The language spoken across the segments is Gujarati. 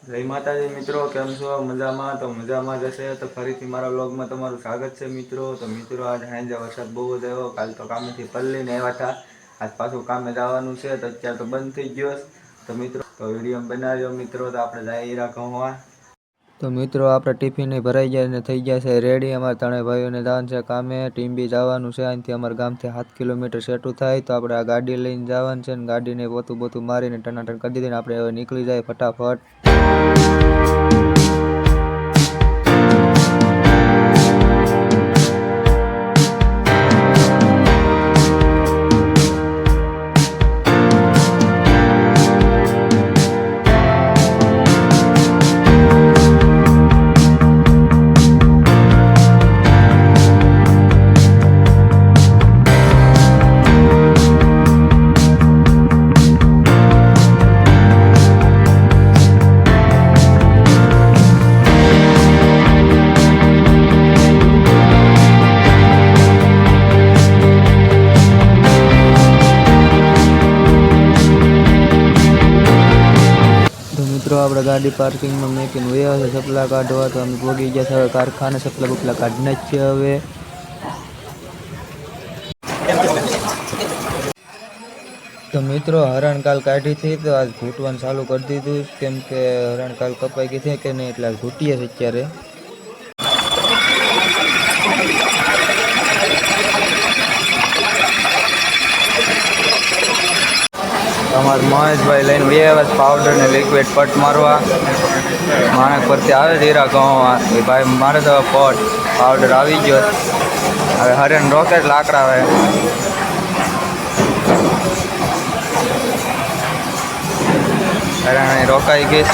જય માતાજી મિત્રો, કેમ છો? મજામાં? તો મજામાં જ હશે. તો ફરીથી મારા વ્લોગમાં તમારું સ્વાગત છે મિત્રો. તો મિત્રો આજ સાંજે વરસાદ બહુ જ આવ્યો. કાલ તો કામેથી પલ્લીને આવ્યા હતા. આજ પાછું કામે જવાનું છે તો અત્યારે તો બંધ થઈ ગયો. તો મિત્રો તો વિડીયો બનાવ્યો મિત્રો. તો આપણે જઈ રાખવા. તો મિત્રો આપણે ટિફિન ભરાઈ જાય ને થઈ ગયા છે રેડી. અમારા ત્રણેય ભાઈઓને જવાનું છે કામે. ટીમ બી જવાનું છે. અહીંથી અમારા ગામથી 7 કિલોમીટર સેટું થાય. તો આપણે આ ગાડી લઈને જવાનું છે ને ગાડીને પોતું મારીને ટનાટન કરી દીધી ને આપણે હવે નીકળી જાય ફટાફટ. મિત્રો આપણે ગાડી પાર્કિંગમાં મેકીને વયા છે સપલા કાઢવા. તો અમે ભોગી ગયા છે હવે કારખાને. સપલા બપલા કાઢી નાખીએ હવે. તો મિત્રો હરણકાલ કાઢી હતી તો આજ ઘૂંટવાનું ચાલુ કરી દીધું. કેમ કે હરણકાલ કપાઈ ગઈ છે કે નહીં એટલે આજ ઘૂંટીએ છે અત્યારે. અમારા મહેશભાઈ લઈને બે વર્ષ પાવડર ને લિક્વિડ પટ મારવા. માણસ પરથી આવે ધીરા ઘઉં એ ભાઈ મારે તો પટ પાવડર આવી ગયો. હવે હરણ રોકેટ લાકડા આવે. હરણ રોકાઈ ગઈ.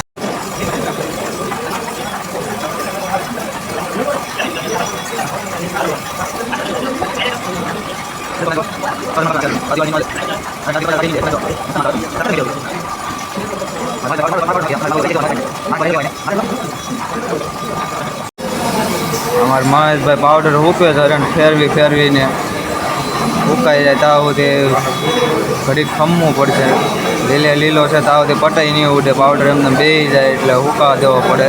અમાર મહેશભાઈ પાવડર ઉકે છે ફેરવીને ઉકાઈ જાય તાવ તે ઘડીક ખમવું પડશે. લીલો છે તાવ તે પટાઈ નહીં ઉડે. પાવડર એમને બેસી જાય એટલે ઉકાવા દેવો પડે.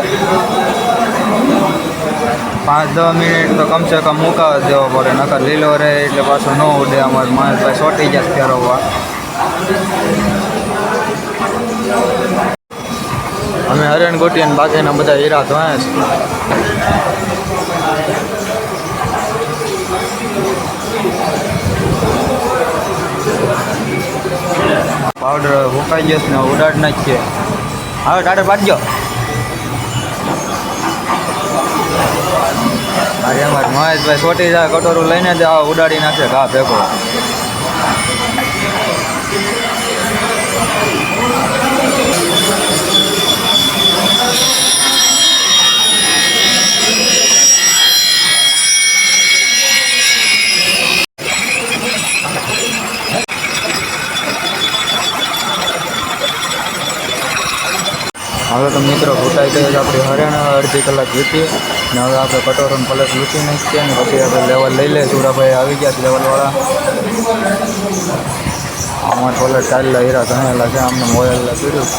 5-10 મિનિટ તો કમસે કમ મુકાવા દેવો પડે. નકર લીલો રહે એટલે પાછું ન ઉડે. અમારે મહેશભાઈ સોટી જાય ફેરવવા. અમે હરણ ગોટી અને બાકીના બધા હીરા ધોયા છે. પાવડર હુકાઈ જશે ને ઉડાડ નાખીએ. હવે ટાટર પાડજો. અરે અમારે મહેશભાઈ સોટી જાય કટોરું લઈને જ ઉડાડી નાખે ઘા ભેગો. હવે તો મિત્રો ઘૂંટાઈ ગઈ છે આપણી હરણ. અડધી કલાક વીતી ને હવે આપણે કટોરોને પલટ લૂંટી નાખીએ ને પછી આપણે લેવલ લઈ લઈએ. સુરાભાઈ આવી ગયા છે લેવલવાળા. અમારે પલટ ચાલેલા હીરા ઘણેલા છે. અમને મોયેલા પીડ્યું.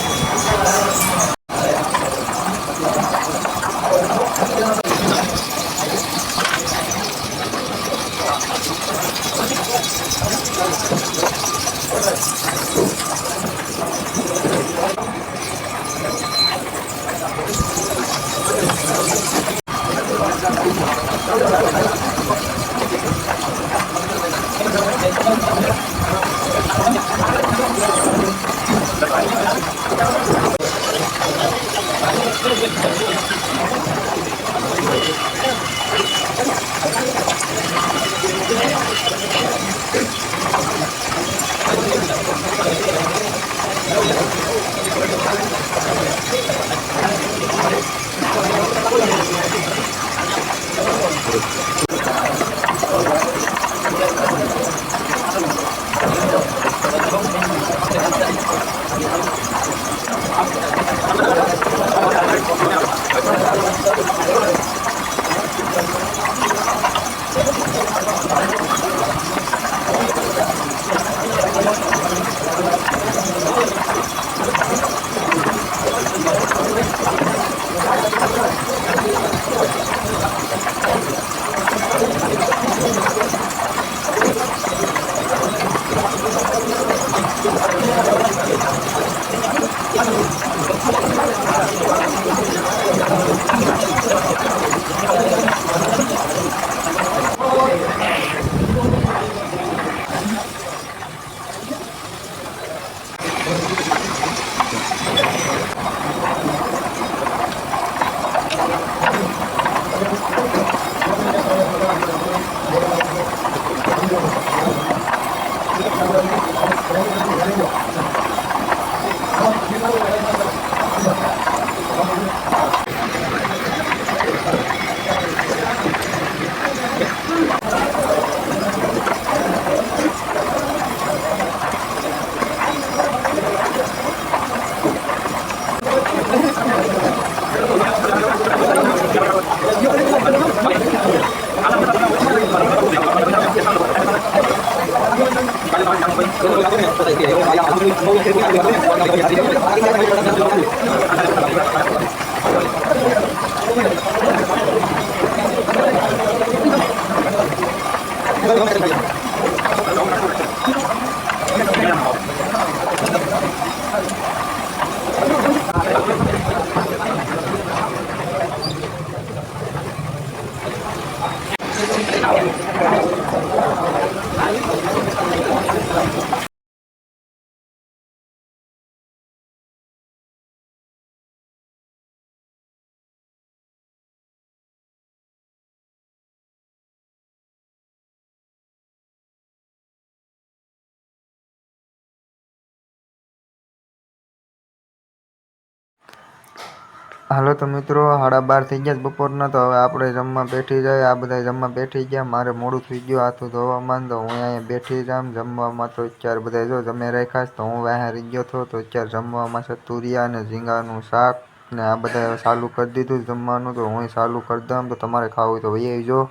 હાલો તો મિત્રો 12:30 થઈ ગયા બપોરના. તો હવે આપણે જમવા બેઠી જાય. આ બધા જમવા બેઠી ગયા. મારે મોડું થઈ ગયું હાથું ધોવામાં. તો હું અહીંયા બેઠી જામ જમવામાં. તો અત્યારે બધા જો જમે રાખ્યા. તો હું અહીંયા રહી ગયો હતો. તો અત્યારે જમવામાં છે તુરિયા અને ઝીંગાનું શાક ને આ બધા ચાલુ કરી દીધું જમવાનું. તો હું ચાલુ કરી દઉં. તો તમારે ખાવું હોય તો વહી આવજો.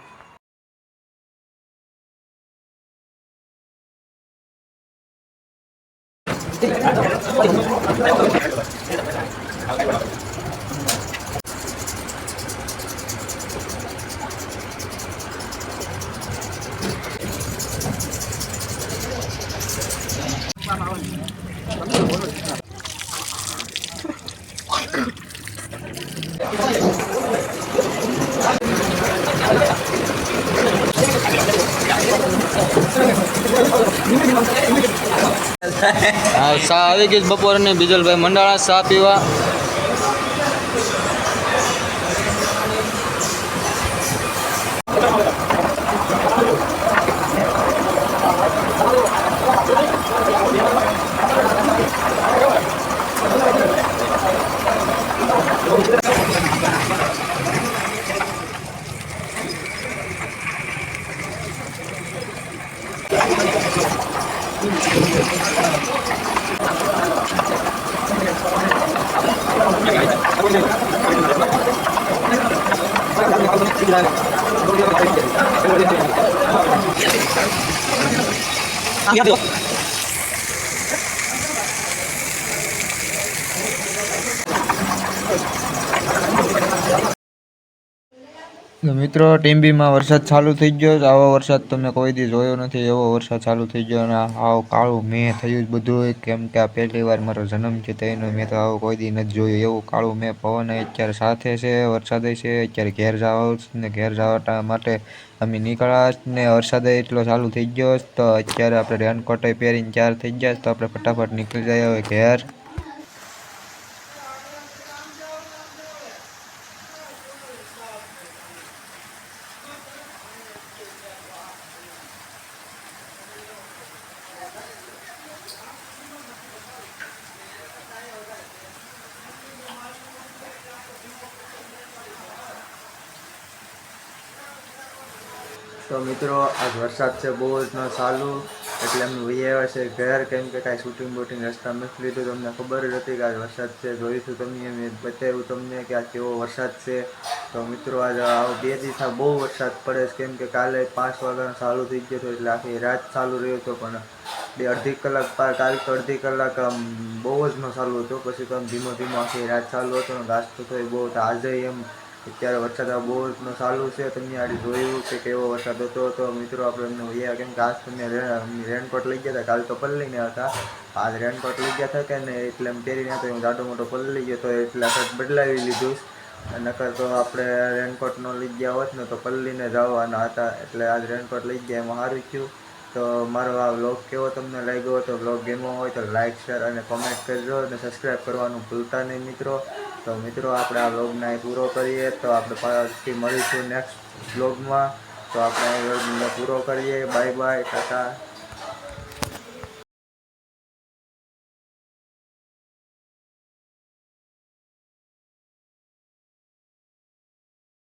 હા, ચા આવી ગઈ બપોરની. બીજલભાઈ મંડાળા ચા પીવા. મિત્રો ટીમ્બીમાં વરસાદ ચાલુ થઈ ગયો. આવો વરસાદ તમે કોઈ દી જોયો નથી. એવો વરસાદ ચાલુ થઈ ગયો અને આવ કાળું મેં થયું જ બધું. કેમ કે આ પહેલી વાર મારો જન્મ છે તેનો મેં તો આવું કોઈ દી નથી જોયું. એવું કાળું મેં પવન અત્યારે સાથે છે, વરસાદ છે. અત્યારે ઘેર જાવ ને ઘેર જવા માટે અમે નીકળ્યા ને વરસાદ એટલો ચાલુ થઈ ગયો. તો અત્યારે આપણે રેનકોટ પહેરીને તૈયાર થઈ ગયા. તો આપણે ફટાફટ નીકળી જઈએ હવે ઘેર. તો મિત્રો આજ વરસાદ છે બહુ જ ન ચાલુ, એટલે અમે વહી આવ્યા છે ઘર. કેમ કે કાંઈ શૂટિંગ બૂટિંગ રસ્તા નથી લીધું. તમને ખબર જ હતી કે આજ વરસાદ છે. જોઈશું તમને મેં બતાવ્યું તમને કે આ કેવો વરસાદ છે. તો મિત્રો આજે 2 દિવસ બહુ વરસાદ પડે છે. કેમ કે કાલે 5 વાગ્યાનો ચાલુ થઈ ગયો હતો, એટલે આખી રાત ચાલુ રહ્યો હતો. પણ અડધી કલાક કાલ તો અડધી કલાક બહુ જ ન ચાલુ હતો. પછી તો ધીમો ધીમો આખી રાત ચાલુ હતો ને ઘાસ તો એ બહુ આજે એમ અત્યારે વરસાદ બહુ ચાલુ છે. તમે આજે જોયું કે કેવો વરસાદ હતો. તો મિત્રો આપણે એમને વૈયા કેમ કે આજ તમે રેનકોટ લઈ ગયા હતા, કાલ તો પલળીને હતા. આજ રેનકોટ લઈ ગયા હતા કે ને એટલે એમ પહેરીને હતો, હું જાડો મોટો પલળી ગયો તો એટલે શર્ટ બદલાવી લીધું. નકર તો આપણે રેનકોટ ન લઈ ગયા હોત ને તો પલળીને જવાના હતા. એટલે આજ રેનકોટ લઈ ગયા એમાં સારું થયું. તો મારો આ વ્લોગ કેવો તમને લાગ્યો, તો વ્લોગ ગમ્યો હોય તો લાઇક, શેર અને કોમેન્ટ કરજો અને સબસ્ક્રાઈબ કરવાનું ભૂલતા નહીં મિત્રો. તો મિત્રો આપણે આ વ્લોગને અહીં પૂરો કરીએ. તો આપણે પાછથી મળીશું નેક્સ્ટ વ્લોગમાં. તો આપણે આ વ્લોગને પૂરો કરીએ. Bye bye, Tata.